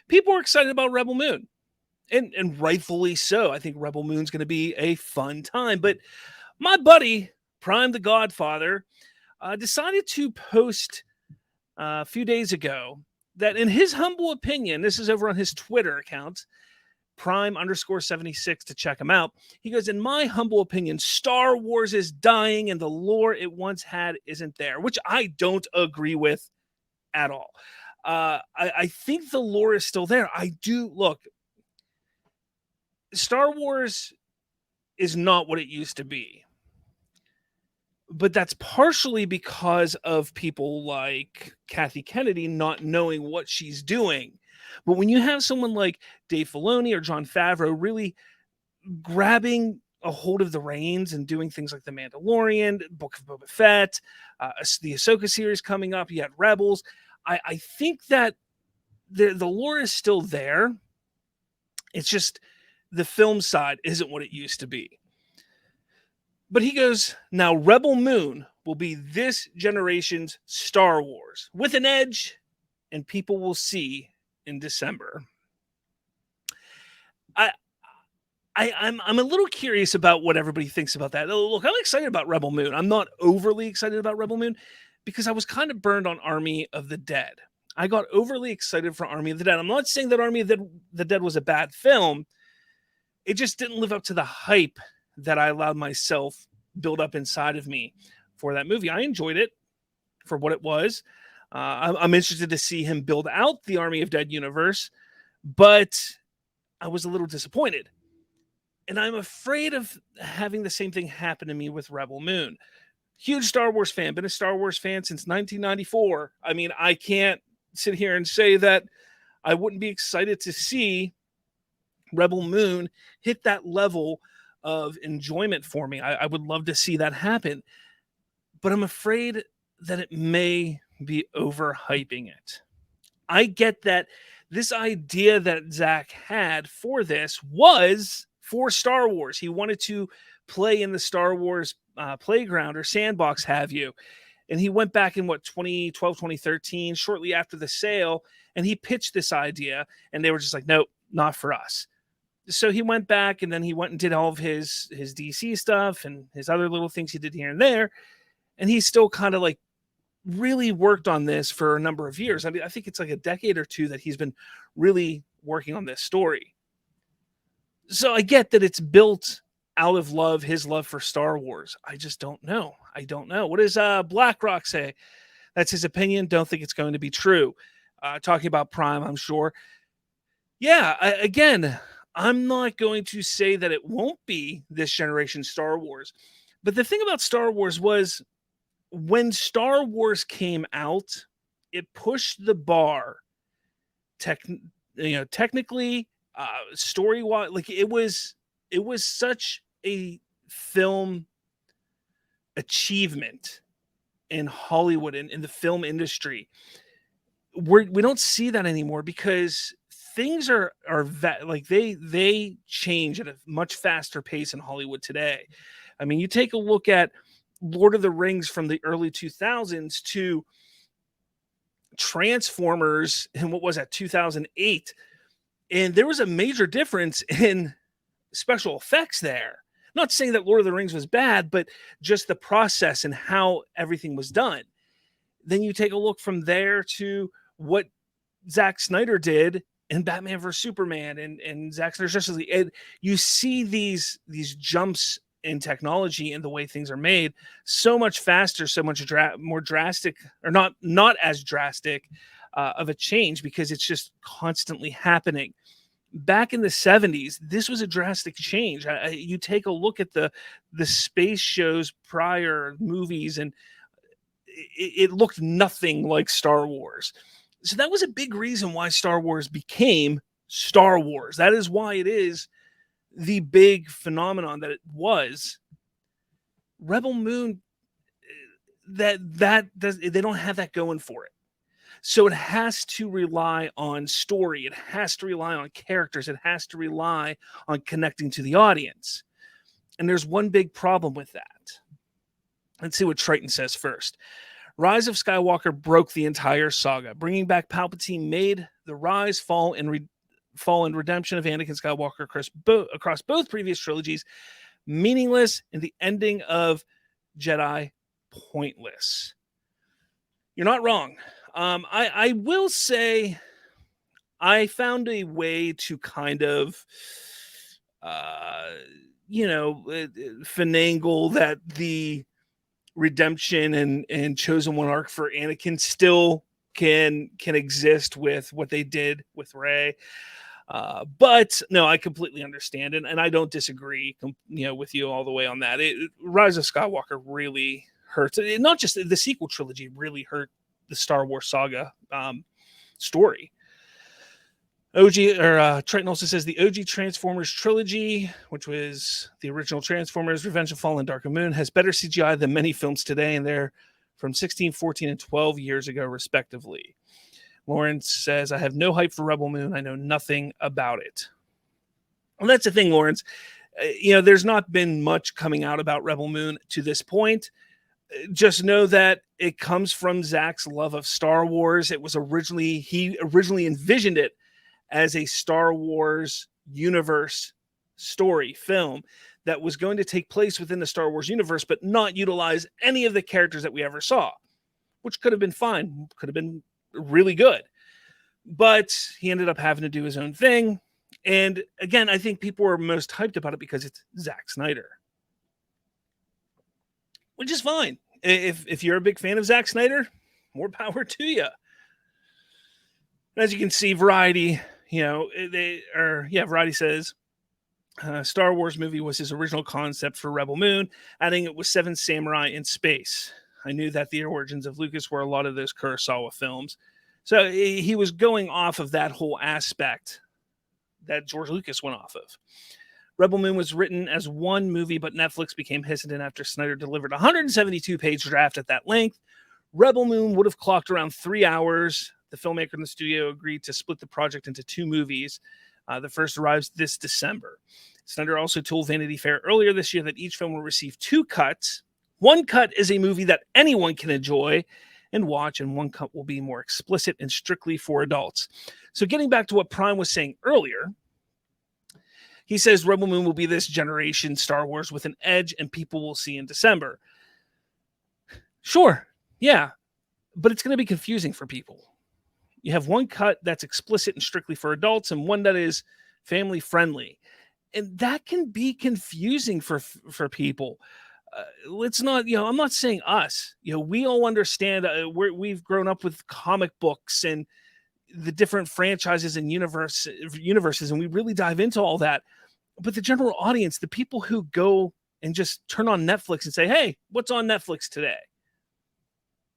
People are excited about Rebel Moon. And rightfully so. I think Rebel Moon's going to be a fun time. But my buddy, Prime the Godfather, decided to post a few days ago that in his humble opinion, this is over on his Twitter account, Prime_76 to check him out. He goes, in my humble opinion, Star Wars is dying and the lore it once had isn't there, which I don't agree with at all. I think the lore is still there. Look, Star Wars is not what it used to be. But that's partially because of people like Kathy Kennedy not knowing what she's doing. But when you have someone like Dave Filoni or Jon Favreau really grabbing a hold of the reins and doing things like The Mandalorian, Book of Boba Fett, the Ahsoka series coming up, you had Rebels, I think that the lore is still there. It's just the film side isn't what it used to be. But he goes, now Rebel Moon will be this generation's Star Wars with an edge, and people will see in December. I'm a little curious about what everybody thinks about that. Look, I'm excited about Rebel Moon. I'm not overly excited about Rebel Moon because I was kind of burned on Army of the Dead. I got overly excited for Army of the Dead. I'm not saying that Army of the Dead was a bad film. It just didn't live up to the hype that I allowed myself build up inside of me for that movie. I enjoyed it for what it was. I'm interested to see him build out the Army of Dead universe, but I was a little disappointed. And I'm afraid of having the same thing happen to me with Rebel Moon. Huge Star Wars fan, been a Star Wars fan since 1994. I mean, I can't sit here and say that I wouldn't be excited to see Rebel Moon hit that level of enjoyment for me. I would love to see that happen, but I'm afraid that it may be overhyping it. I get that this idea that Zach had for this was for Star Wars. He wanted to play in the Star Wars playground or sandbox, have you. And he went back in 2012, 2013, shortly after the sale, and he pitched this idea, and they were just like, nope, not for us. So he went back, and then he went and did all of his DC stuff and his other little things he did here and there. And he still kind of like really worked on this for a number of years. I mean, I think it's like a decade or two that he's been really working on this story. So I get that it's built out of love, his love for Star Wars. I just don't know. I don't know. What does BlackRock say? That's his opinion. Don't think it's going to be true. Talking about Prime, I'm sure. Yeah, again, I'm not going to say that it won't be this generation Star Wars. But the thing about Star Wars was when Star Wars came out, it pushed the bar technically, story-wise. Like it was such a film achievement in Hollywood and in the film industry. We don't see that anymore because things are like they change at a much faster pace in Hollywood today. I mean, you take a look at Lord of the Rings from the early 2000s to Transformers in 2008, and there was a major difference in special effects there. Not saying that Lord of the Rings was bad, but just the process and how everything was done. Then you take a look from there to what Zack Snyder did in Batman vs Superman and Zack Snyder's Justice League. And you see these jumps in technology and the way things are made so much faster, so much more drastic, or not as drastic of a change because it's just constantly happening. Back in the 70s, this was a drastic change. You take a look at the space shows prior movies, and it looked nothing like Star Wars. So that was a big reason why Star Wars became Star Wars. That is why it is the big phenomenon that it was. Rebel Moon, they don't have that going for it. So it has to rely on story. It has to rely on characters. It has to rely on connecting to the audience. And there's one big problem with that. Let's see what Triton says first. Rise of Skywalker broke the entire saga. Bringing back Palpatine made the rise, fall, and redemption of Anakin Skywalker across both previous trilogies meaningless, and the ending of Jedi pointless. You're not wrong. I will say I found a way to kind of, finagle that the redemption and chosen one arc for Anakin still can exist with what they did with Rey. But no, I completely understand, and I don't disagree, with you all the way on that. Rise of Skywalker really hurts. Not just the sequel trilogy really hurt the Star Wars saga story. Triton also says the OG Transformers trilogy, which was the original Transformers, Revenge of Fallen, Dark of Moon, has better CGI than many films today, and they're from 16, 14, and 12 years ago, respectively. Lawrence says, I have no hype for Rebel Moon. I know nothing about it. Well, that's the thing, Lawrence. There's not been much coming out about Rebel Moon to this point. Just know that it comes from Zach's love of Star Wars. He originally envisioned it as a Star Wars universe story film that was going to take place within the Star Wars universe, but not utilize any of the characters that we ever saw, which could have been fine, could have been really good. But he ended up having to do his own thing. And again, I think people are most hyped about it because it's Zack Snyder, which is fine. If you're a big fan of Zack Snyder, more power to you. As you can see, Variety, Variety says Star Wars movie was his original concept for Rebel Moon, adding it with Seven Samurai in space. I knew that the origins of Lucas were a lot of those Kurosawa films. So he was going off of that whole aspect that George Lucas went off of. Rebel Moon was written as one movie, but Netflix became hesitant after Snyder delivered a 172-page draft at that length. Rebel Moon would have clocked around 3 hours. The filmmaker in the studio agreed to split the project into 2 movies. The first arrives this December. Snyder also told Vanity Fair earlier this year that each film will receive 2 cuts. One cut is a movie that anyone can enjoy and watch, and one cut will be more explicit and strictly for adults. So getting back to what Prime was saying earlier, he says Rebel Moon will be this generation Star Wars with an edge, and people will see in December. Sure, yeah, but it's going to be confusing for people. You have one cut that's explicit and strictly for adults, and one that is family friendly, and that can be confusing for people. Let's not, I'm not saying us. We all understand. We've grown up with comic books and the different franchises and universes, and we really dive into all that. But the general audience, the people who go and just turn on Netflix and say, "Hey, what's on Netflix today?"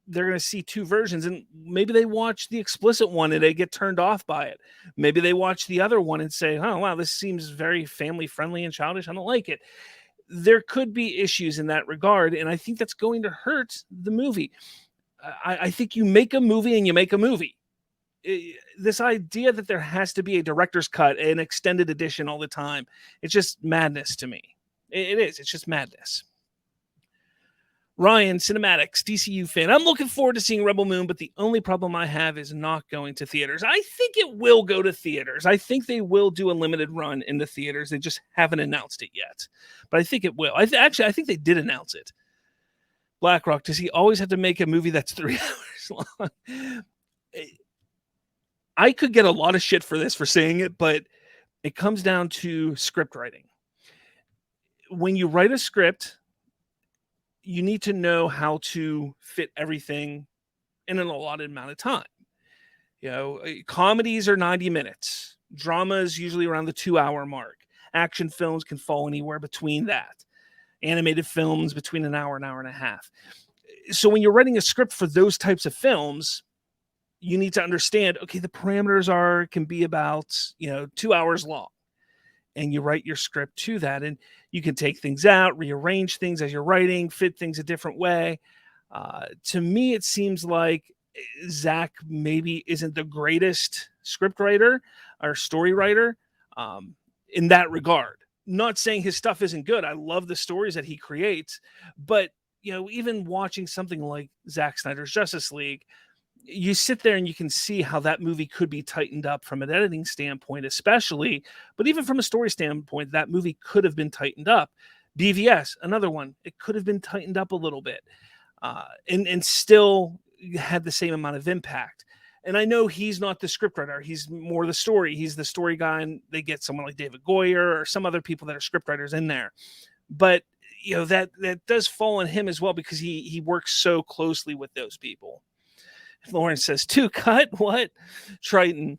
They're going to see 2 versions, and maybe they watch the explicit one and they get turned off by it. Maybe they watch the other one and say, "Oh, wow, this seems very family friendly and childish. I don't like it." There could be issues in that regard, and I think that's going to hurt the movie. I think you make a movie and you make a movie. This idea that there has to be a director's cut, an extended edition all the time, it's just madness to me. It is. It's just madness. Ryan, Cinematics, DCU fan. I'm looking forward to seeing Rebel Moon, but the only problem I have is not going to theaters. I think it will go to theaters. I think they will do a limited run in the theaters. They just haven't announced it yet. But I think it will. I think they did announce it. BlackRock, does he always have to make a movie that's 3 hours long? I could get a lot of shit for this, for saying it, but it comes down to script writing. When you write a script, you need to know how to fit everything in an allotted amount of time. Comedies are 90 minutes. Drama is usually around the 2-hour mark. Action films can fall anywhere between that. Animated films between an hour and a half. So when you're writing a script for those types of films, you need to understand, okay, the parameters can be about, 2 hours long. And you write your script to that, and you can take things out, rearrange things as you're writing, fit things a different way. To me, it seems like Zach maybe isn't the greatest script writer or story writer in that regard. Not saying his stuff isn't good. I love the stories that he creates, but even watching something like Zack Snyder's Justice League, you sit there and you can see how that movie could be tightened up from an editing standpoint, especially, but even from a story standpoint, that movie could have been tightened up. BVS, another one, it could have been tightened up a little bit, and still had the same amount of impact. And I know he's not the scriptwriter; he's more the story. He's the story guy, and they get someone like David Goyer or some other people that are scriptwriters in there. But that does fall on him as well, because he works so closely with those people. Lawrence says, "To cut what?" Triton,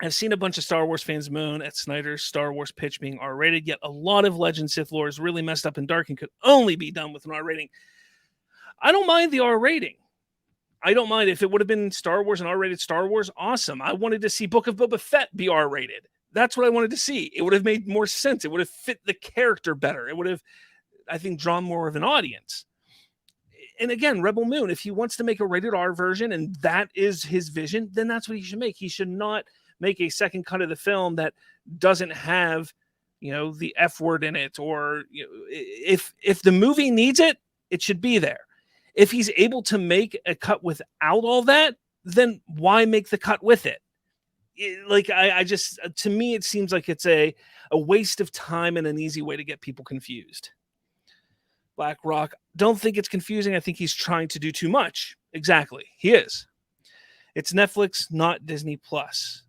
I've seen a bunch of Star Wars fans moan at Snyder's Star Wars pitch being R-rated, yet a lot of Legend Sith lore is really messed up and dark and could only be done with an R rating. I don't mind the R rating. I don't mind. If it would have been Star Wars and R-rated Star Wars, awesome. I wanted to see Book of Boba Fett be R-rated. That's what I wanted to see. It would have made more sense. It would have fit the character better. It would have, I think, drawn more of an audience. And again, Rebel Moon, if he wants to make a rated R version and that is his vision, then that's what he should make. He should not make a second cut of the film that doesn't have, the F word in it, or if the movie needs it, it should be there. If he's able to make a cut without all that, then why make the cut with it? I just, to me, it seems like it's a waste of time and an easy way to get people confused. Black Rock, don't think it's confusing. I think he's trying to do too much. Exactly. He is. It's Netflix, not Disney Plus.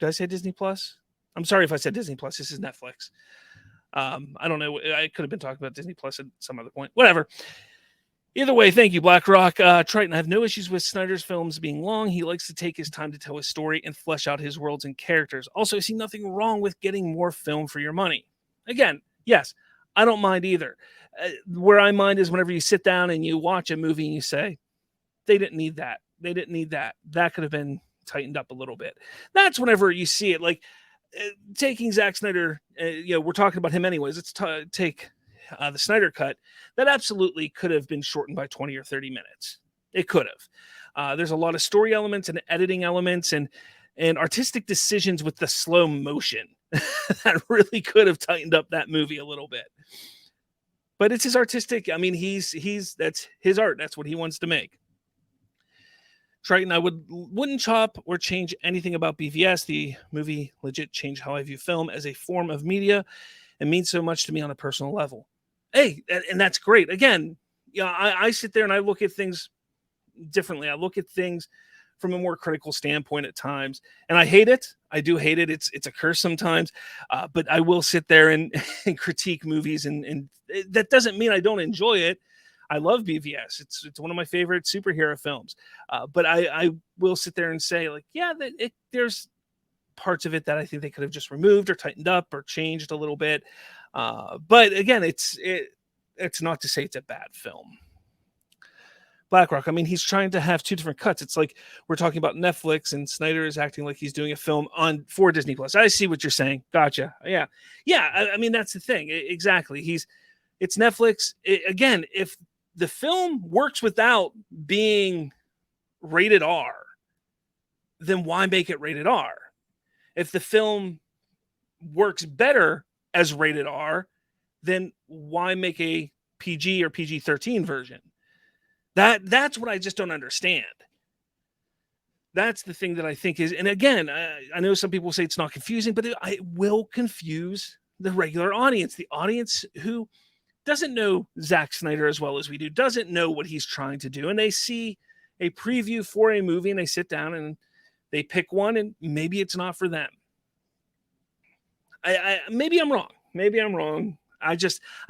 Did I say Disney Plus? I'm sorry if I said Disney Plus. This is Netflix. I don't know. I could have been talking about Disney Plus at some other point. Whatever. Either way, thank you, Black Rock. Triton, I have no issues with Snyder's films being long. He likes to take his time to tell his story and flesh out his worlds and characters. Also, I see nothing wrong with getting more film for your money. Again, yes, I don't mind either. Where I mind is whenever you sit down and you watch a movie and you say, they didn't need that. They didn't need that. That could have been tightened up a little bit. That's whenever you see it. Like taking Zack Snyder, we're talking about him anyways. Let's take the Snyder cut. That absolutely could have been shortened by 20 or 30 minutes. It could have. There's a lot of story elements and editing elements and artistic decisions with the slow motion that really could have tightened up that movie a little bit. But it's his artistic. I mean, that's his art. That's what he wants to make. Triton, I wouldn't chop or change anything about BVS. The movie legit changed how I view film as a form of media and means so much to me on a personal level. Hey, and that's great. Again, I sit there and I look at things differently. I look at things from a more critical standpoint at times, and I hate it. I do hate it. It's a curse sometimes, but I will sit there and critique movies, and that doesn't mean I don't enjoy it. I love BVS. It's one of my favorite superhero films, but I will sit there and say, like, yeah, there's parts of it that I think they could have just removed or tightened up or changed a little bit. But again, it's not to say it's a bad film. BlackRock, I mean, he's trying to have two different cuts. It's like we're talking about Netflix and Snyder is acting like he's doing a film for Disney Plus. I see what you're saying. Gotcha. Yeah. I mean, that's the thing. Exactly. It's Netflix. Again, if the film works without being rated R, then why make it rated R? If the film works better as rated R, then why make a PG or PG-13 version? That's what I just don't understand. That's the thing that I think is, and again, I know some people say it's not confusing, but it will confuse the regular audience, the audience who doesn't know Zack Snyder as well as we do, doesn't know what he's trying to do, and they see a preview for a movie and they sit down and they pick one, and maybe it's not for them. Maybe I'm wrong. I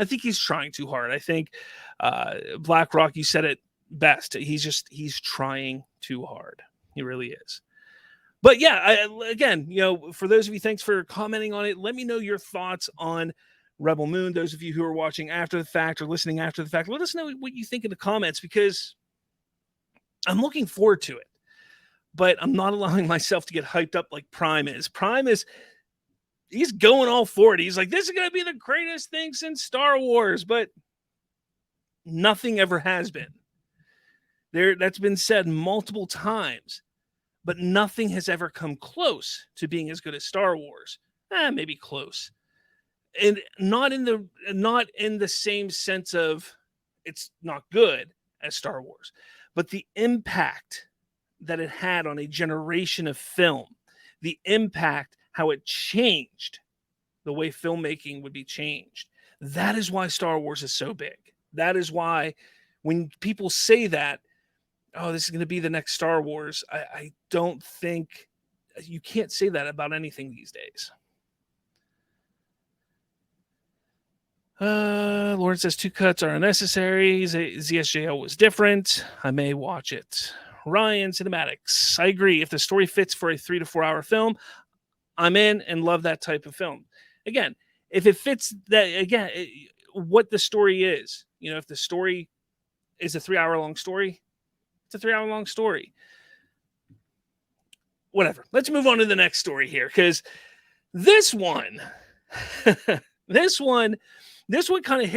think he's trying too hard. I think BlackRock, you said it best. He's trying too hard. He really is. But yeah, again, for those of you, thanks for commenting on it. Let me know your thoughts on Rebel Moon. Those of you who are watching after the fact or listening after the fact, let us know what you think in the comments, because I'm looking forward to it. But I'm not allowing myself to get hyped up like Prime is. He's going all for it. He's like, this is going to be the greatest thing since Star Wars, but nothing ever has been. That's been said multiple times, but nothing has ever come close to being as good as Star Wars. Maybe close. And not in the same sense of it's not good as Star Wars, but the impact that it had on a generation of film, the impact, how it changed the way filmmaking would be changed. That is why Star Wars is so big. That is why when people say that, oh, this is going to be the next Star Wars, I don't think you can't say that about anything these days. Lauren says 2 cuts are unnecessary. ZSJO was different. I may watch it. Ryan Cinematics. I agree. If the story fits for a 3 to 4 hour film, I'm in and love that type of film. Again, if it fits that, again, what the story is, if the story is a 3 hour long story, it's a 3 hour long story. Whatever. Let's move on to the next story here, because this one, this one kind of hit